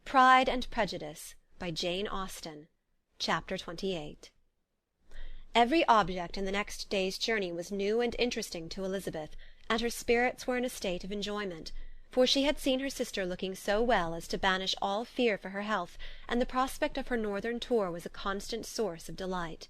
Pride and Prejudice, by Jane Austen. Chapter 28. Every object in the next day's journey was new and interesting to Elizabeth, and her spirits were in a state of enjoyment, for she had seen her sister looking so well as to banish all fear for her health, and the prospect of her northern tour was a constant source of delight.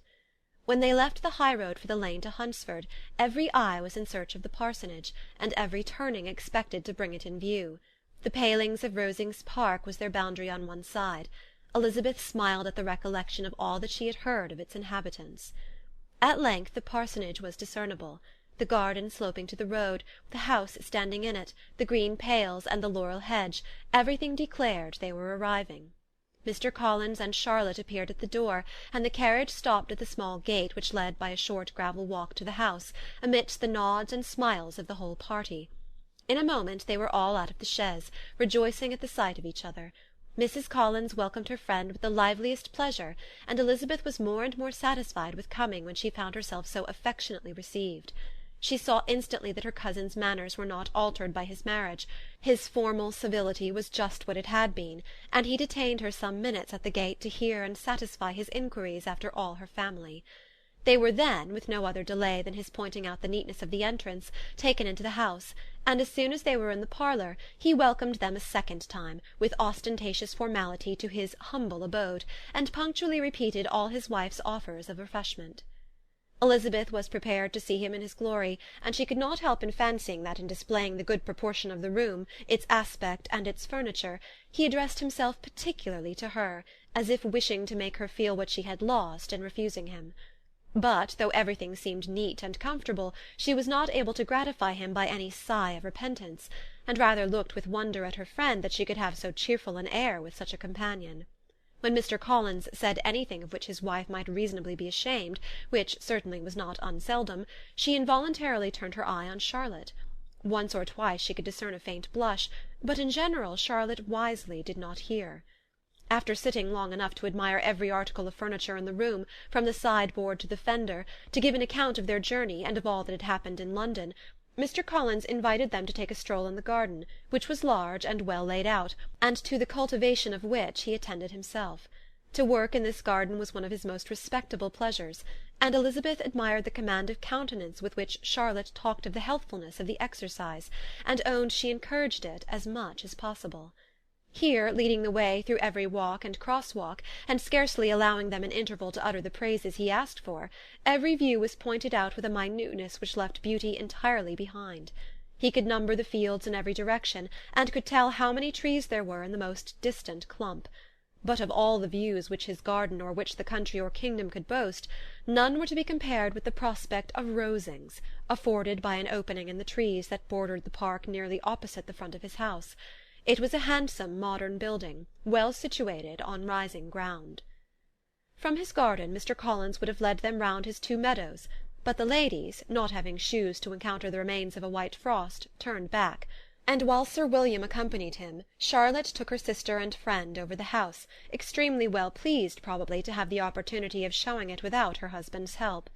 When they left the high-road for the lane to Hunsford, every eye was in search of the parsonage, and every turning expected to bring it in view. The palings of Rosings Park was their boundary on one side. Elizabeth smiled at the recollection of all that she had heard of its inhabitants. At length the parsonage was discernible. The garden sloping to the road, the house standing in it, the green pales and the laurel hedge, everything declared they were arriving. Mr. Collins and Charlotte appeared at the door, and the carriage stopped at the small gate which led by a short gravel walk to the house, amidst the nods and smiles of the whole party. In a moment they were all out of the chaise, rejoicing at the sight of each other. Mrs. Collins welcomed her friend with the liveliest pleasure, and Elizabeth was more and more satisfied with coming when she found herself so affectionately received. She saw instantly that her cousin's manners were not altered by his marriage. His formal civility was just what it had been, and he detained her some minutes at the gate to hear and satisfy his inquiries after all her family. They were then, with no other delay than his pointing out the neatness of the entrance, taken into the house, and as soon as they were in the parlour, he welcomed them a second time, with ostentatious formality, to his humble abode, and punctually repeated all his wife's offers of refreshment. Elizabeth was prepared to see him in his glory, and she could not help fancying that in displaying the good proportion of the room, its aspect and its furniture, he addressed himself particularly to her, as if wishing to make her feel what she had lost in refusing him. But, though everything seemed neat and comfortable, she was not able to gratify him by any sigh of repentance, and rather looked with wonder at her friend that she could have so cheerful an air with such a companion. When Mr. Collins said anything of which his wife might reasonably be ashamed, which certainly was not unseldom, she involuntarily turned her eye on Charlotte. Once or twice she could discern a faint blush, but in general Charlotte wisely did not hear. After sitting long enough to admire every article of furniture in the room, from the sideboard to the fender, to give an account of their journey and of all that had happened in London, Mr. Collins invited them to take a stroll in the garden, which was large and well laid out, and to the cultivation of which he attended himself. To work in this garden was one of his most respectable pleasures, and Elizabeth admired the command of countenance with which Charlotte talked of the healthfulness of the exercise, and owned she encouraged it as much as possible. Here, leading the way through every walk and cross-walk, and scarcely allowing them an interval to utter the praises he asked for, every view was pointed out with a minuteness which left beauty entirely behind. He could number the fields in every direction, and could tell how many trees there were in the most distant clump. But of all the views which his garden or which the country or kingdom could boast, none were to be compared with the prospect of Rosings, afforded by an opening in the trees that bordered the park nearly opposite the front of his house. It was a handsome modern building, well situated on rising ground. From his garden Mr. Collins would have led them round his 2 meadows, but the ladies, not having shoes to encounter the remains of a white frost, turned back, and while Sir William accompanied him, Charlotte took her sister and friend over the house, extremely well pleased probably to have the opportunity of showing it without her husband's help.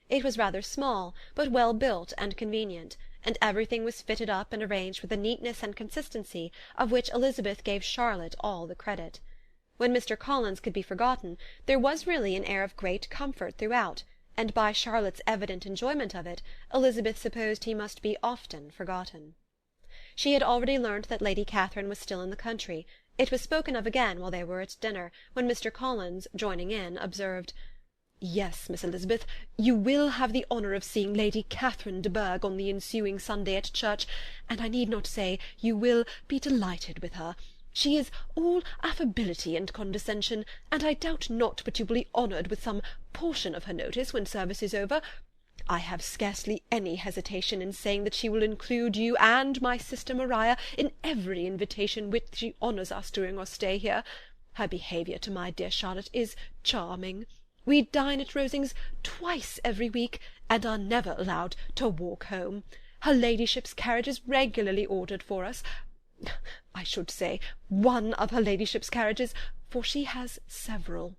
It was rather small, but well built and convenient, and everything was fitted up and arranged with a neatness and consistency of which Elizabeth gave Charlotte all the credit. When Mr. Collins could be forgotten, there was really an air of great comfort throughout, and by Charlotte's evident enjoyment of it, Elizabeth supposed he must be often forgotten. She had already learnt that Lady Catherine was still in the country. It was spoken of again while they were at dinner, when Mr. Collins, joining in, observed, "Yes, Miss Elizabeth, you will have the honour of seeing Lady Catherine de Bourgh on the ensuing Sunday at church, and I need not say you will be delighted with her. She is all affability and condescension, and I doubt not but you will be honoured with some portion of her notice when service is over. I have scarcely any hesitation in saying that she will include you and my sister Maria in every invitation which she honours us during our stay here. Her behaviour to my dear Charlotte is charming. We dine at Rosings twice every week, and are never allowed to walk home. Her ladyship's carriage is regularly ordered for us. I should say one of her ladyship's carriages, for she has several."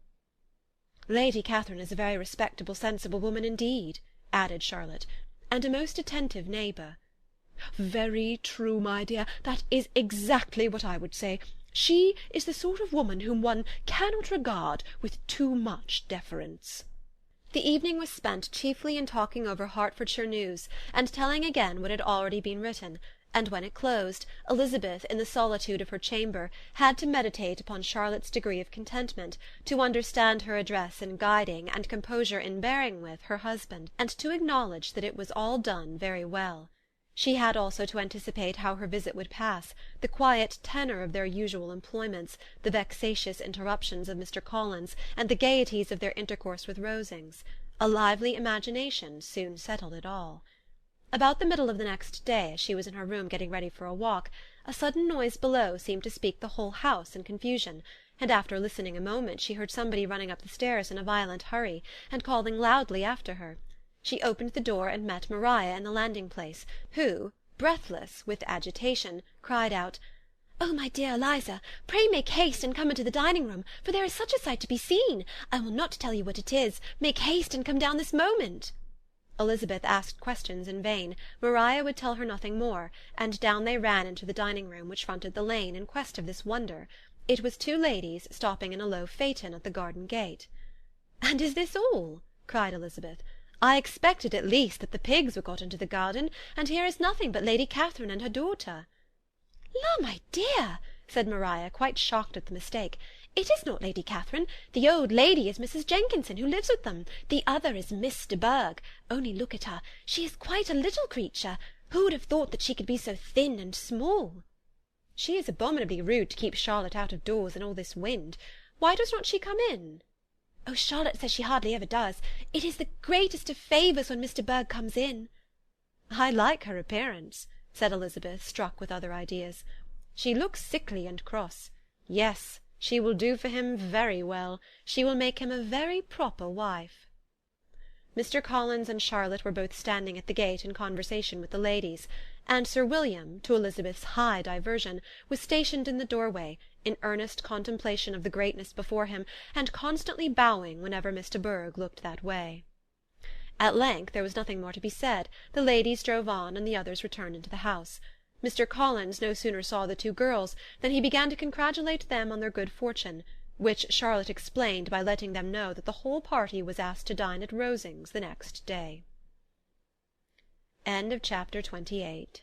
"Lady Catherine is a very respectable, sensible woman indeed," added Charlotte, "and a most attentive neighbour." "Very true, my dear. That is exactly what I would say. She is the sort of woman whom one cannot regard with too much deference." The evening was spent chiefly in talking over Hertfordshire news, and telling again what had already been written, and when it closed, Elizabeth, in the solitude of her chamber, had to meditate upon Charlotte's degree of contentment, to understand her address in guiding, and composure in bearing with, her husband, and to acknowledge that it was all done very well. She had also to anticipate how her visit would pass, the quiet tenor of their usual employments, the vexatious interruptions of Mr. Collins, and the gaieties of their intercourse with Rosings. A lively imagination soon settled it all. About the middle of the next day, as she was in her room getting ready for a walk, a sudden noise below seemed to speak the whole house in confusion, and after listening a moment she heard somebody running up the stairs in a violent hurry, and calling loudly after her. She opened the door and met Maria in the landing-place, who, breathless with agitation, cried out, "Oh, my dear Eliza, pray make haste and come into the dining-room, for there is such a sight to be seen. I will not tell you what it is. Make haste and come down this moment." Elizabeth asked questions in vain. Maria would tell her nothing more, and down they ran into the dining-room, which fronted the lane, in quest of this wonder. It was two ladies stopping in a low phaeton at the garden gate. "And is this all?" cried Elizabeth. "I expected at least that the pigs were got into the garden, and here is nothing but Lady Catherine and her daughter." "La, my dear," said Maria, quite shocked at the mistake, "it is not Lady Catherine. The old lady is Mrs. Jenkinson, who lives with them. The other is Miss de Bourgh. Only look at her. She is quite a little creature. Who would have thought that she could be so thin and small?" "She is abominably rude to keep Charlotte out of doors in all this wind. Why does not she come in?" "Oh, Charlotte says she hardly ever does. It is the greatest of favours when Miss de Bourgh comes in." "I like her appearance," said Elizabeth, struck with other ideas. "She looks sickly and cross. Yes, she will do for him very well. She will make him a very proper wife." Mr. Collins and Charlotte were both standing at the gate in conversation with the ladies, and Sir William, to Elizabeth's high diversion, was stationed in the doorway, in earnest contemplation of the greatness before him, and constantly bowing whenever Miss de Bourgh looked that way. At length there was nothing more to be said. The ladies drove on, and the others returned into the house. Mr. Collins no sooner saw the two girls than he began to congratulate them on their good fortune, which Charlotte explained by letting them know that the whole party was asked to dine at Rosings the next day. Chapter 28